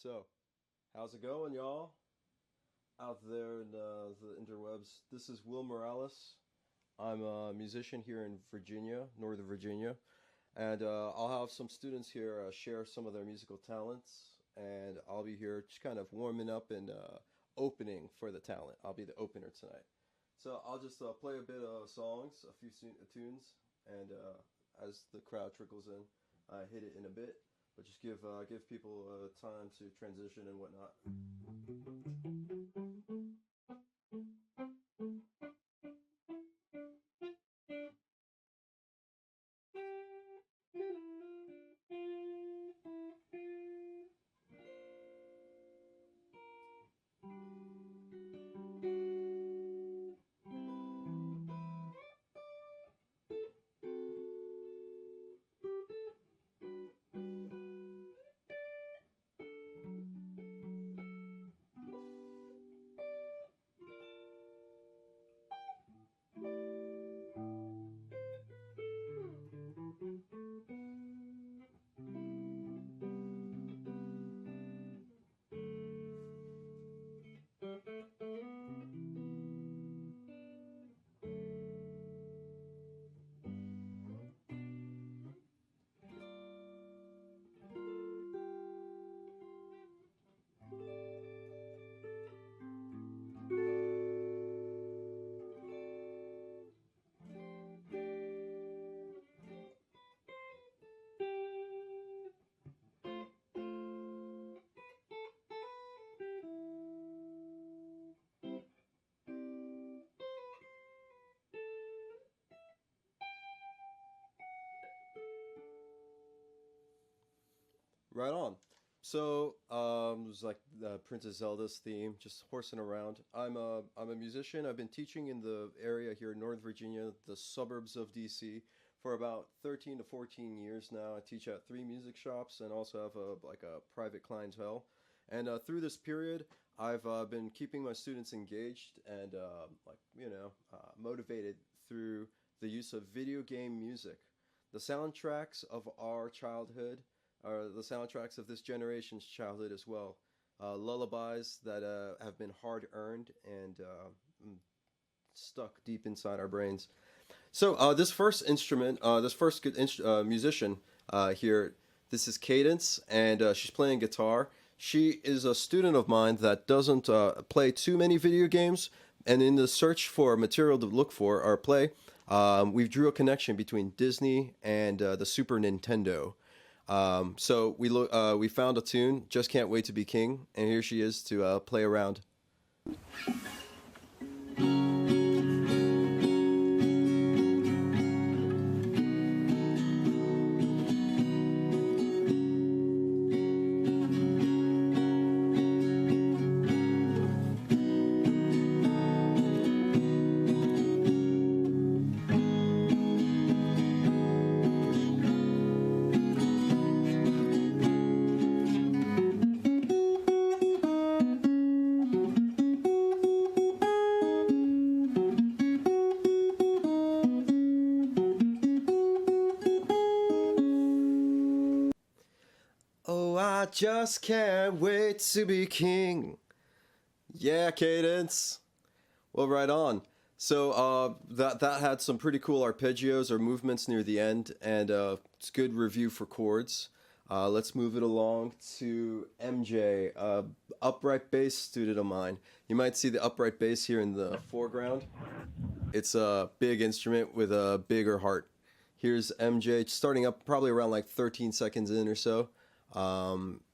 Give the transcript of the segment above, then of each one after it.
So, how's it going, y'all? Out there in the interwebs. This is Will Morales. I'm a musician here in Virginia, Northern Virginia, and I'll have some students here share some of their musical talents, and I'll be here just kind of warming up and opening for the talent. I'll be the opener tonight. So I'll just play a bit of songs, a few tunes, and as the crowd trickles in, I hit it in a bit. But just give people time to transition and whatnot. Right on. So it was like Princess Zelda's theme, just horsing around. I'm a musician. I've been teaching in the area here in Northern Virginia, the suburbs of DC, for about 13 to 14 years now. I teach at three music shops and also have a private clientele. And through this period, I've been keeping my students engaged and motivated through the use of video game music. The soundtracks of our childhood are the soundtracks of this generation's childhood as well. Lullabies that have been hard earned and stuck deep inside our brains. So this first instrument, this first musician here, this is Cadence, and she's playing guitar. She is a student of mine that doesn't play too many video games, and in the search for material to look for or play, we drew a connection between Disney and the Super Nintendo. We found a tune, "Just Can't Wait to Be King," and here she is to play around. Oh, I just can't wait to be king. Yeah, Cadence. Well, right on. So that had some pretty cool arpeggios or movements near the end, and it's good review for chords. Let's move it along to MJ, upright bass student of mine. You might see the upright bass here in the foreground. It's a big instrument with a bigger heart. Here's MJ starting up probably around like 13 seconds in or so.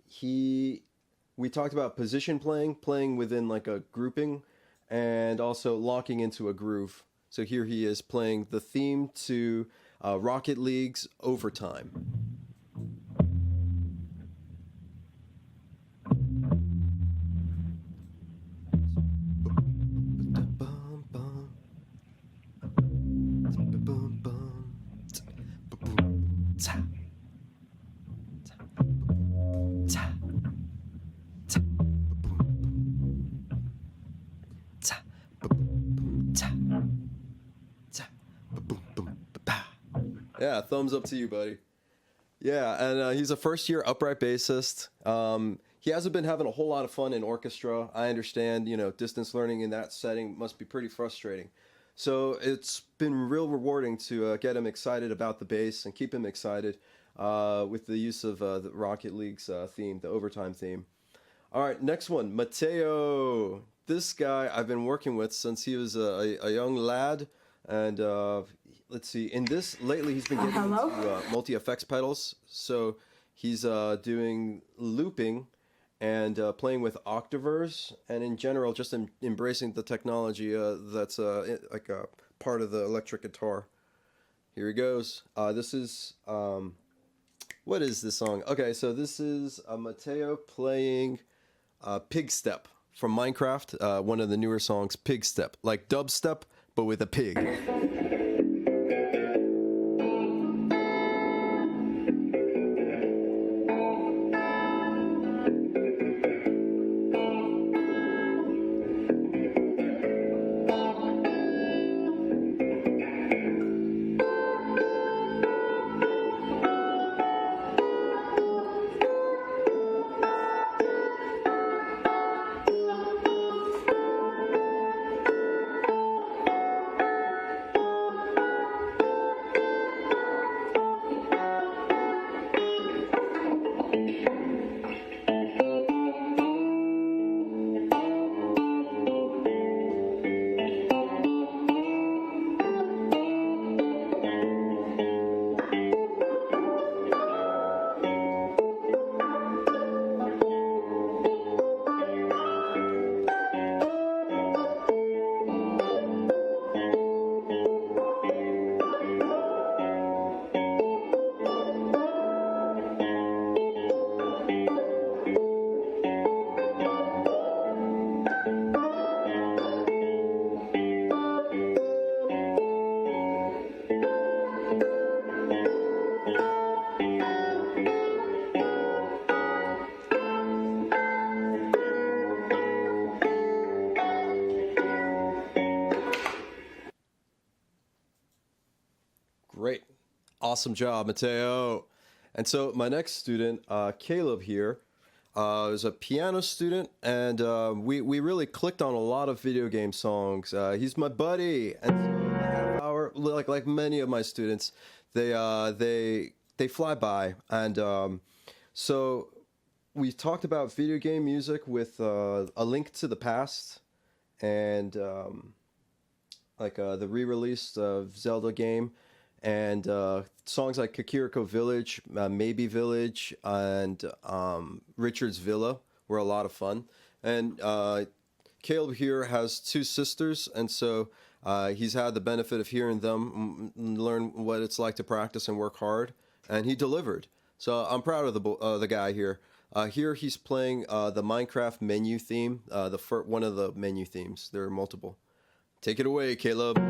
He we talked about position playing, playing within like a grouping, and also locking into a groove. So here he is playing the theme to Rocket League's Overtime. Yeah, thumbs up to you, buddy. Yeah, and he's a first-year upright bassist. he hasn't been having a whole lot of fun in orchestra. I understand, distance learning in that setting must be pretty frustrating. So it's been real rewarding to get him excited about the bass and keep him excited with the use of the Rocket League's theme, the overtime theme. All right, next one, Mateo. This guy I've been working with since he was a young lad, and let's see. In this lately, he's been getting into multi-effects pedals. So he's doing looping and playing with octavers, and in general, just embracing the technology that's like a part of the electric guitar. Here he goes. This is what is this song? Okay, so this is Mateo playing Pig Step from Minecraft, one of the newer songs, Pig Step, like dubstep, but with a pig. Great. Awesome job, Mateo. And so my next student, Caleb here, is a piano student, and we really clicked on a lot of video game songs. He's my buddy, and so a half hour, like many of my students, they fly by, and so we talked about video game music with A Link to the Past, and the re-release of Zelda game, and songs like Kakiriko Village, Maybe Village, and Richard's Villa were a lot of fun. And Caleb here has two sisters, and so he's had the benefit of hearing them learn what it's like to practice and work hard, and he delivered. So I'm proud of the guy here. Here he's playing the Minecraft menu theme, one of the menu themes. There are multiple. Take it away, Caleb.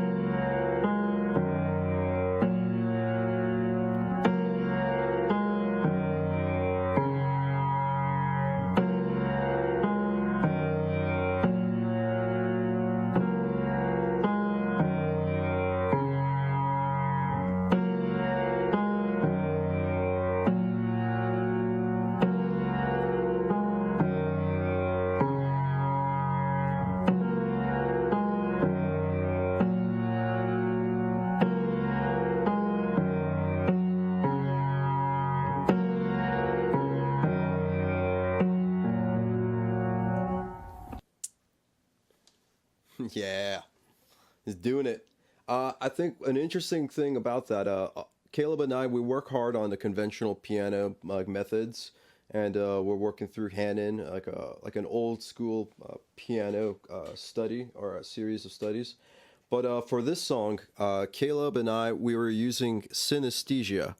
Yeah, he's doing it. I think an interesting thing about that, Caleb and I, we work hard on the conventional piano methods, and we're working through Hanon, like an old school piano study or a series of studies. But for this song, Caleb and I, we were using synesthesia.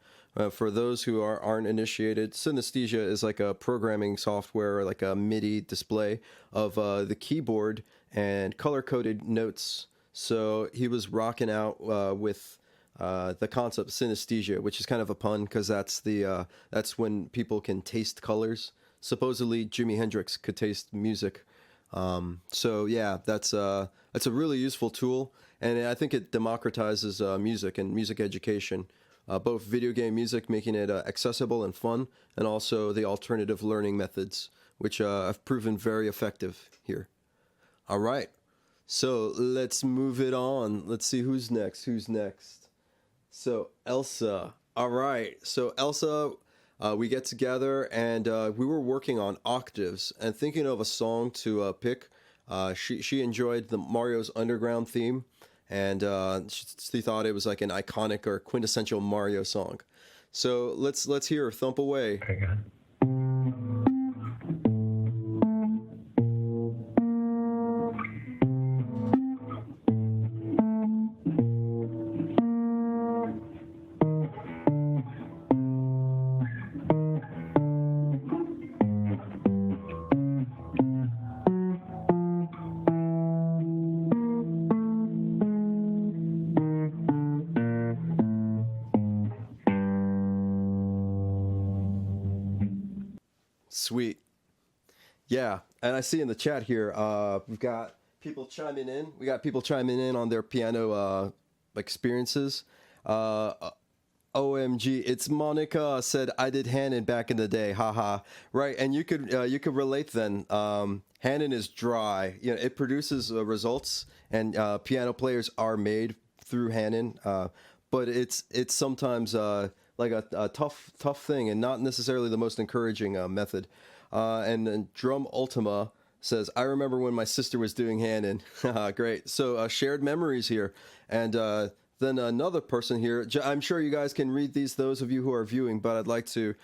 For those who aren't initiated, synesthesia is like a programming software, like a MIDI display of the keyboard and color-coded notes. So he was rocking out with the concept synesthesia, which is kind of a pun because that's when people can taste colors. Supposedly, Jimi Hendrix could taste music. So yeah, that's a really useful tool, and I think it democratizes music and music education. Both video game music, making it accessible and fun, and also the alternative learning methods, which have proven very effective here. All right. So let's move it on. Let's see who's next. Who's next? So Elsa. All right. So Elsa, we get together and we were working on octaves and thinking of a song to pick. She enjoyed the Mario's Underground theme, and she thought it was like an iconic or quintessential Mario song. So let's hear her thump away. Very good. Sweet. Yeah, and I see in the chat here, we've got people chiming in. We got people chiming in on their piano experiences. OMG, it's Monica said I did Hanon back in the day. Haha. Right, and you could relate then. Hanon is dry. You know, it produces results, and piano players are made through Hanon. But it's sometimes like a tough thing, and not necessarily the most encouraging method. And Drum Ultima says, I remember when my sister was doing Hanon. Great. So shared memories here. And then another person here, I'm sure you guys can read these, those of you who are viewing, but I'd like to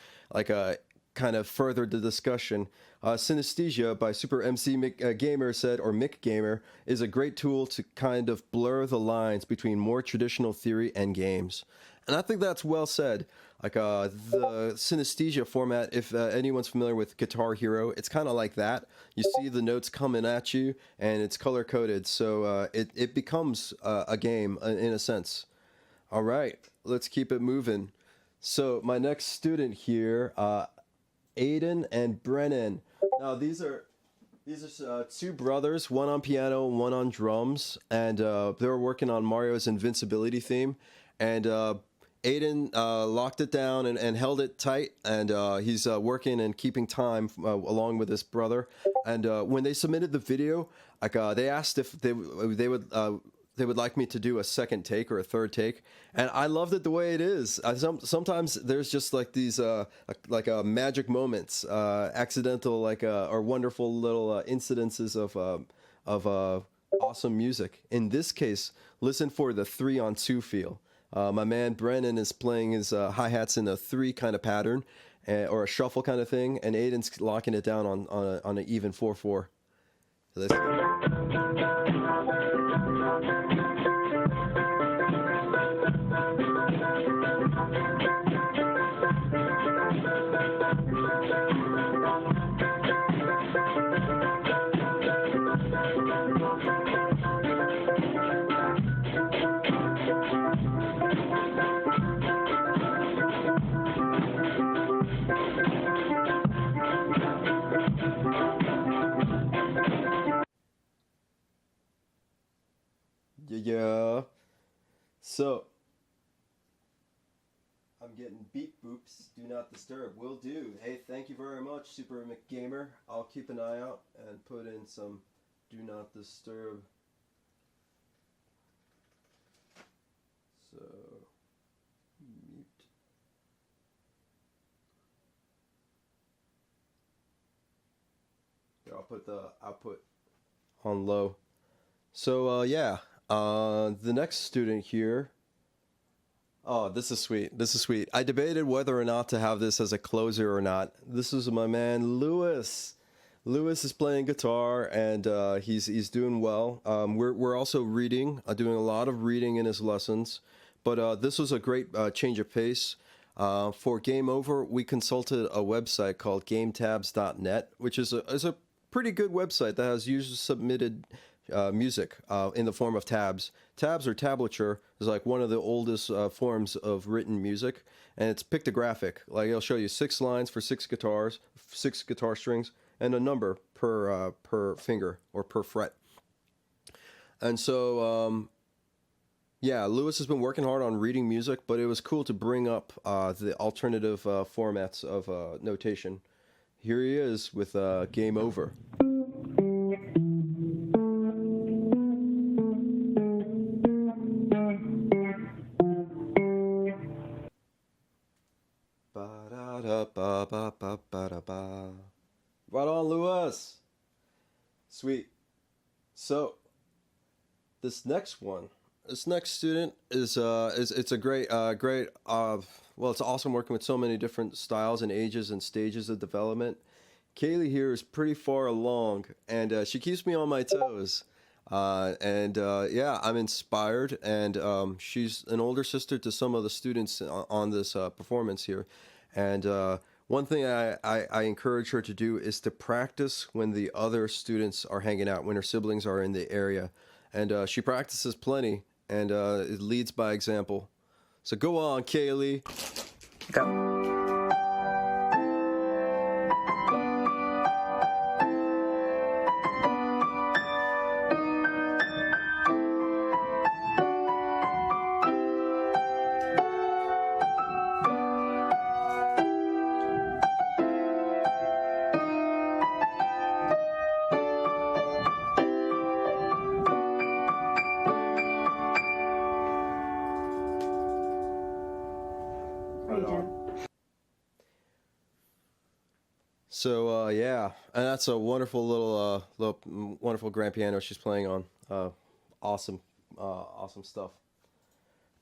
kind of further the discussion. Synesthesia by Super MC Gamer said, or Mick Gamer, is a great tool to kind of blur the lines between more traditional theory and games. And I think that's well said. Like the synesthesia format, if anyone's familiar with Guitar Hero, it's kind of like that. You see the notes coming at you, and it's color coded, so it becomes a game in a sense. All right, let's keep it moving. So my next student here, Aiden and Brennan. Now these are two brothers, one on piano, one on drums, and they were working on Mario's Invincibility theme, and Aiden locked it down and held it tight, and he's working and keeping time along with his brother. And when they submitted the video, like they asked if they would like me to do a second take or a third take, and I loved it the way it is. Sometimes there's just like these magic moments, accidental or wonderful little incidences of awesome music. In this case, listen for the 3-on-2 feel. My man Brennan is playing his hi-hats in a 3 kind of pattern, or a shuffle kind of thing, and Aiden's locking it down on an even 4/4. So let's Yeah. So I'm getting beep boops. Do not disturb. Will do. Hey, thank you very much, Super McGamer. I'll keep an eye out and put in some do not disturb. So mute. Here, I'll put the output on low. So yeah. The next student here. Oh, this is sweet. This is sweet. I debated whether or not to have this as a closer or not. This is my man Lewis. Lewis is playing guitar, and he's doing well. We're also reading, doing a lot of reading in his lessons. But this was a great change of pace. For Game Over, we consulted a website called GameTabs.net, which is a pretty good website that has user submitted music in the form of tabs. Tabs or tablature is like one of the oldest forms of written music, and it's pictographic. Like it'll show you 6 lines for 6 guitars, 6 guitar strings, and a number per finger or per fret. And so yeah, Lewis has been working hard on reading music, but it was cool to bring up the alternative formats of notation Here he is with Game Over. Ba-da-da-ba-ba-ba-ba-da-ba. Right on, Lewis. Sweet. So, this next student is it's a great well, it's awesome working with so many different styles and ages and stages of development. Kaylee here is pretty far along, and she keeps me on my toes. Yeah, I'm inspired, and she's an older sister to some of the students on this performance here. And one thing I encourage her to do is to practice when the other students are hanging out, when her siblings are in the area. And she practices plenty, and it leads by example. So go on, Kaylee. Go. So yeah, and that's a wonderful little wonderful grand piano she's playing on. Awesome, awesome stuff.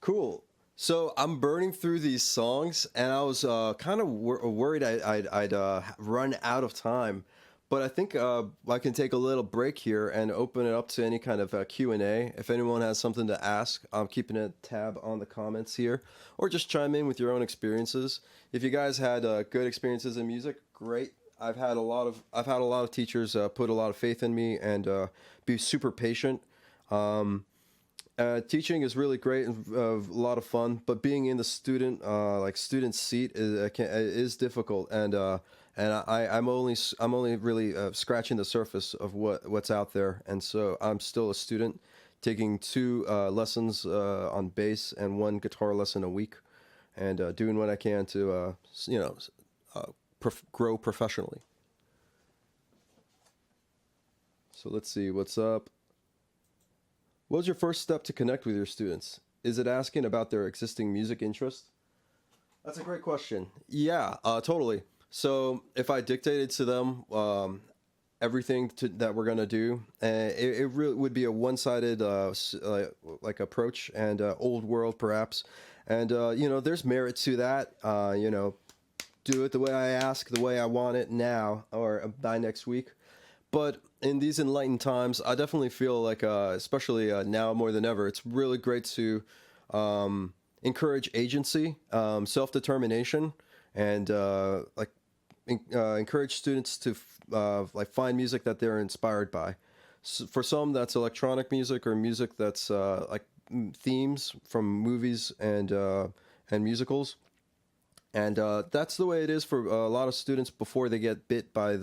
Cool. So I'm burning through these songs, and I was kind of worried I'd run out of time, but I think I can take a little break here and open it up to any kind of Q&A. If anyone has something to ask, I'm keeping a tab on the comments here, or just chime in with your own experiences. If you guys had good experiences in music, great. I've had a lot of teachers put a lot of faith in me and be super patient. Teaching is really great and a lot of fun, but being in the student seat is difficult, and I'm only really scratching the surface of what's out there, and so I'm still a student, taking 2 lessons on bass and 1 guitar lesson a week, and doing what I can to grow professionally. So let's see what's up. What was your first step to connect with your students? Is it asking about their existing music interest? That's a great question. Yeah, totally. So if I dictated to them everything that we're gonna do, it really would be a one-sided like approach, and old world perhaps. And there's merit to that. Do it the way I ask, the way I want it now, or by next week. But in these enlightened times, I definitely feel like, especially now more than ever, it's really great to encourage agency, self-determination, and encourage students to find music that they're inspired by. So for some, that's electronic music or music that's like themes from movies and musicals. And that's the way it is for a lot of students before they get bit by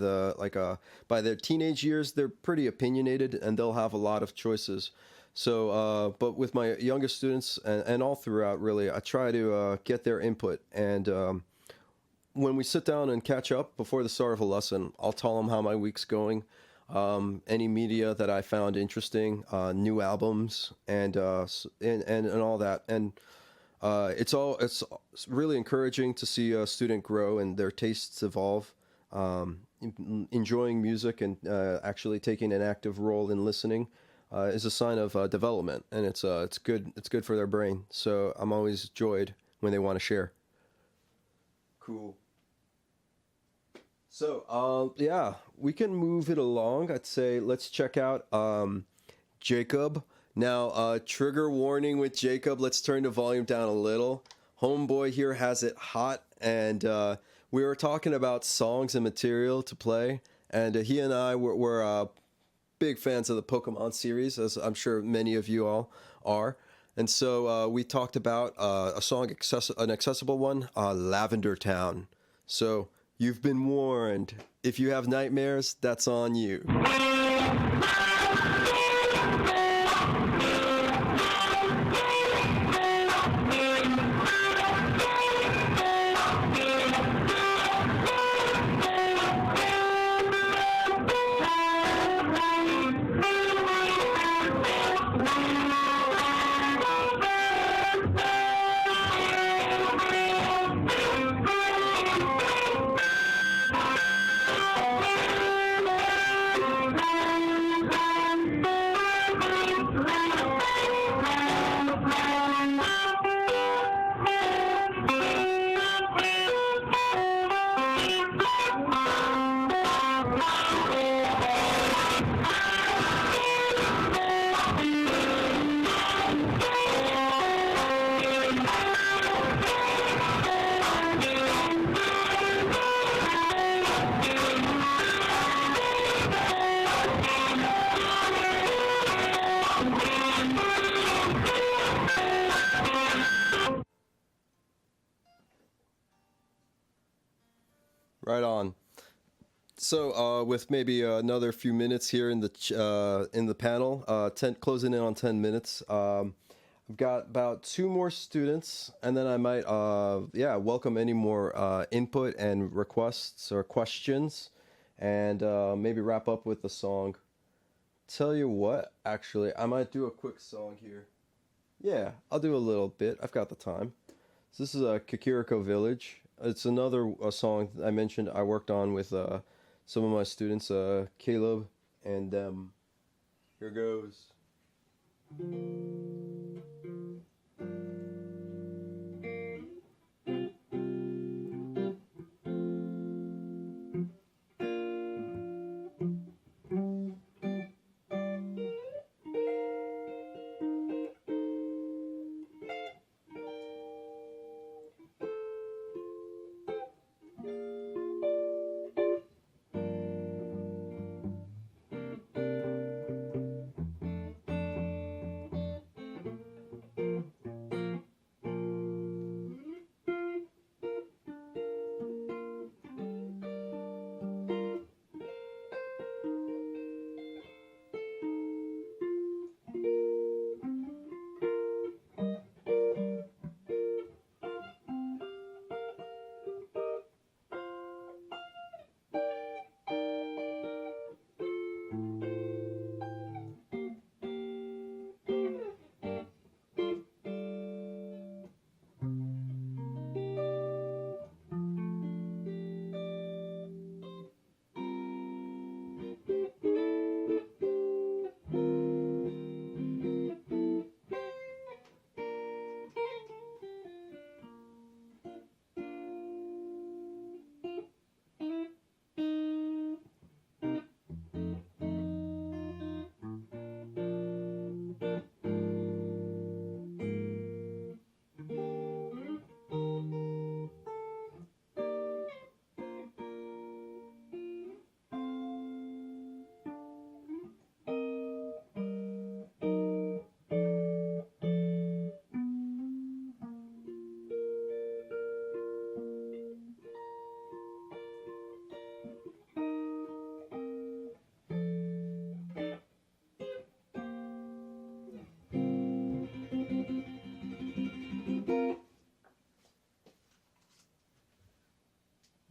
by their teenage years. They're pretty opinionated, and they'll have a lot of choices. So, but with my youngest students and all throughout, really, I try to get their input. And when we sit down and catch up before the start of a lesson, I'll tell them how my week's going, any media that I found interesting, new albums, and all that. And it's really encouraging to see a student grow and their tastes evolve, enjoying music and actually taking an active role in listening is a sign of development, and it's good for their brain. So I'm always joyed when they want to share. Cool. So yeah, we can move it along. I'd say let's check out Jacob. Now, trigger warning with Jacob. Let's turn the volume down a little. Homeboy here has it hot, and we were talking about songs and material to play, and he and I were big fans of the Pokemon series, as I'm sure many of you all are. And so we talked about a song, an accessible one, Lavender Town. So you've been warned. If you have nightmares, that's on you. right on. So, with maybe another few minutes here in the panel, closing in on 10 minutes. I've got about two more students, and then I might, welcome any more input and requests or questions, and maybe wrap up with the song. Tell you what, actually, I might do a quick song here. Yeah, I'll do a little bit. I've got the time. So this is a Kikiriko Village. It's another song I mentioned I worked on with some of my students, Caleb and them. Here goes.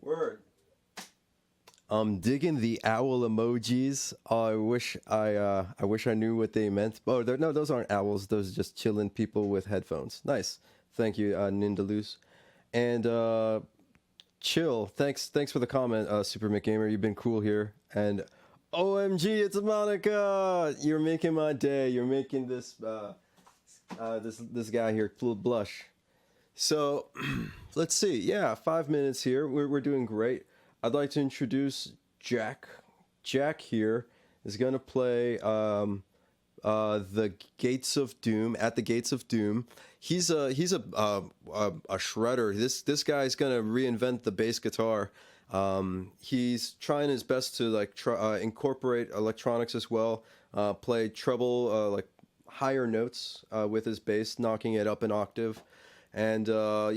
Word. I'm digging the owl emojis. I wish I knew what they meant. Oh, no, those aren't owls. Those are just chilling people with headphones. Nice. Thank you, Nindalus. And chill. Thanks for the comment, Super McGamer. You've been cool here. And OMG, it's Monica. You're making my day. You're making this this guy here blush. So, let's see. Yeah, 5 minutes here. We're doing great. I'd like to introduce Jack. Jack here is going to play the Gates of Doom, at the Gates of Doom. He's a shredder. This guy's going to reinvent the bass guitar. He's trying his best to incorporate electronics as well. Play treble, higher notes with his bass, knocking it up an octave. And our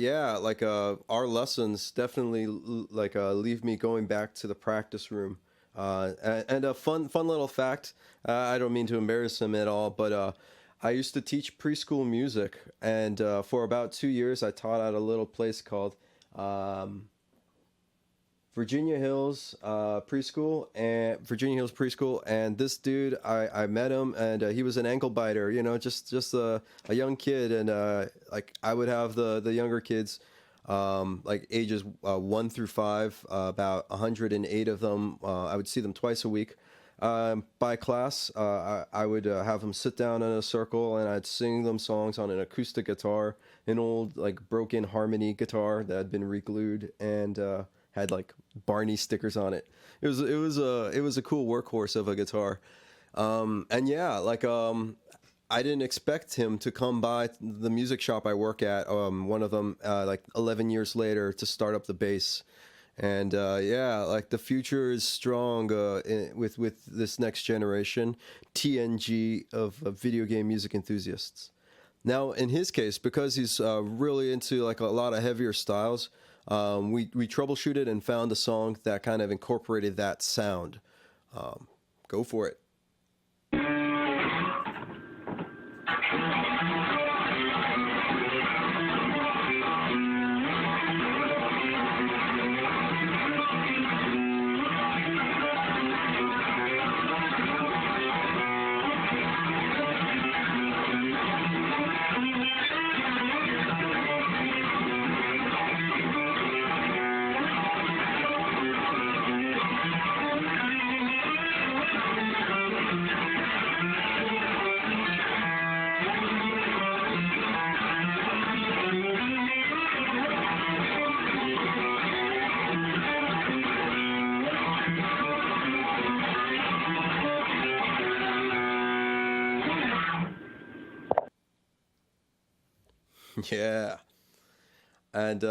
lessons definitely leave me going back to the practice room. And a fun little fact, I don't mean to embarrass him at all, but I used to teach preschool music, and for about 2 years I taught at a little place called Virginia Hills Preschool, and this dude, I met him, and he was an ankle biter, just a young kid, and I would have the younger kids, ages 1 through 5, about 108 of them. I would see them twice a week. By class, I would have them sit down in a circle, and I'd sing them songs on an acoustic guitar, an old broken harmony guitar that had been reglued and had Barney stickers on it. It was a cool workhorse of a guitar. I didn't expect him to come by the music shop I work at, one of them 11 years later, to start up the bass. And the future is strong with this next generation, TNG of video game music enthusiasts. Now, in his case, because he's really into a lot of heavier styles, We troubleshooted and found a song that kind of incorporated that sound. Go for it. Yeah. And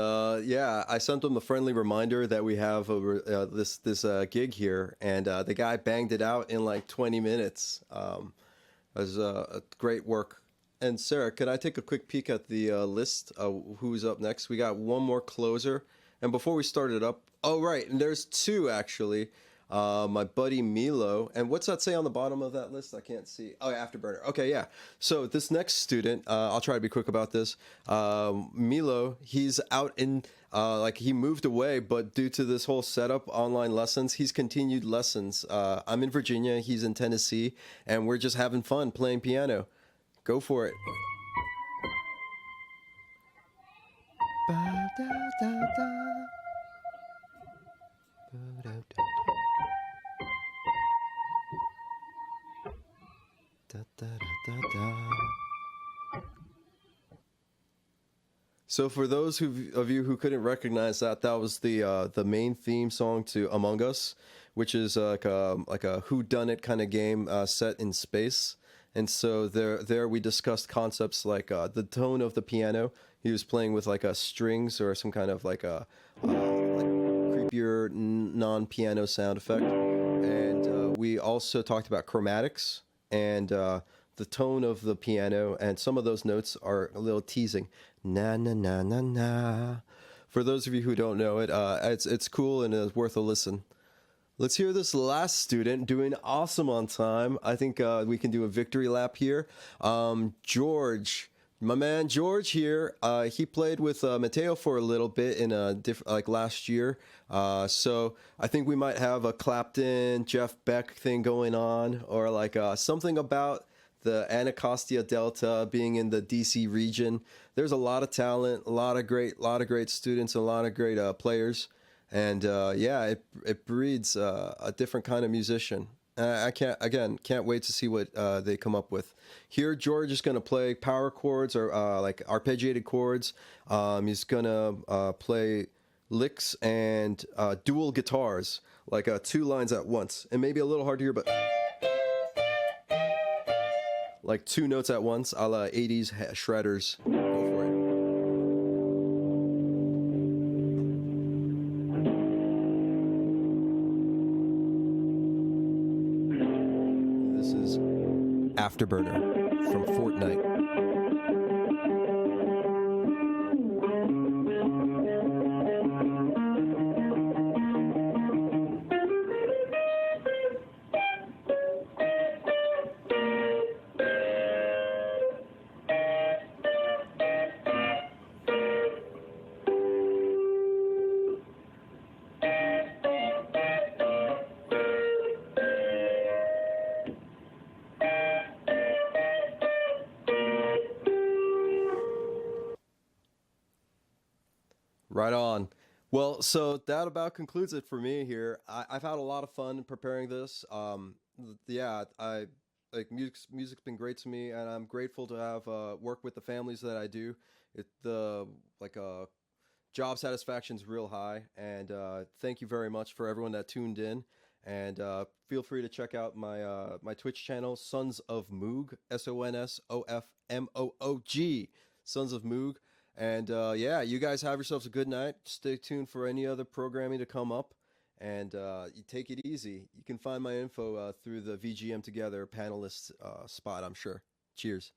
yeah, I sent him a friendly reminder that we have this gig here, and the guy banged it out in like 20 minutes. It was great work. And Sarah, could I take a quick peek at the list? Who's up next? We got one more closer, and before we start it up, oh right, and there's two actually. My buddy Milo, and what's that say on the bottom of that list? I can't see. Oh, yeah, Afterburner. Okay, yeah. So this next student, I'll try to be quick about this. Milo, he's out in, like he moved away, but due to this whole setup, online lessons, he's continued lessons. I'm in Virginia, he's in Tennessee, and we're just having fun playing piano. Go for it. Ba-da-da-da. Ba-da-da. Da, da, da, da, da. So for those of you who couldn't recognize that, that was the main theme song to Among Us, which is like a whodunit kind of game set in space. And so there we discussed concepts like the tone of the piano. He was playing with like a strings or some kind of like a like creepier non-piano sound effect. And we also talked about chromatics and the tone of the piano, and some of those notes are a little teasing. Na na na na na. For those of you who don't know it, it's cool and it's worth a listen. Let's hear this last student doing awesome on time. I think we can do a victory lap here. George, my man George here. He played with Mateo for a little bit in a like last year. So I think we might have a Clapton, Jeff Beck thing going on, or like something about the Anacostia Delta being in the DC region. There's a lot of talent, a lot of great students, a lot of great players. And yeah, it breeds a different kind of musician. I can't wait to see what they come up with. Here, George is gonna play power chords or like arpeggiated chords. He's gonna play licks and dual guitars, like two lines at once. It may be a little hard to hear, but like two notes at once, a la 80s shredders. Go for it. Afterburner from Fortnite. Right on. Well, so that about concludes it for me here. I've had a lot of fun preparing this. Yeah, I like music's been great to me, and I'm grateful to have work with the families that I do. The like job satisfaction's real high, and thank you very much for everyone that tuned in. And feel free to check out my Twitch channel, Sons of Moog, SONSOFMOOG, Sons of Moog. And yeah, you guys have yourselves a good night. Stay tuned for any other programming to come up. And you take it easy. You can find my info through the VGM Together panelist spot, I'm sure. Cheers.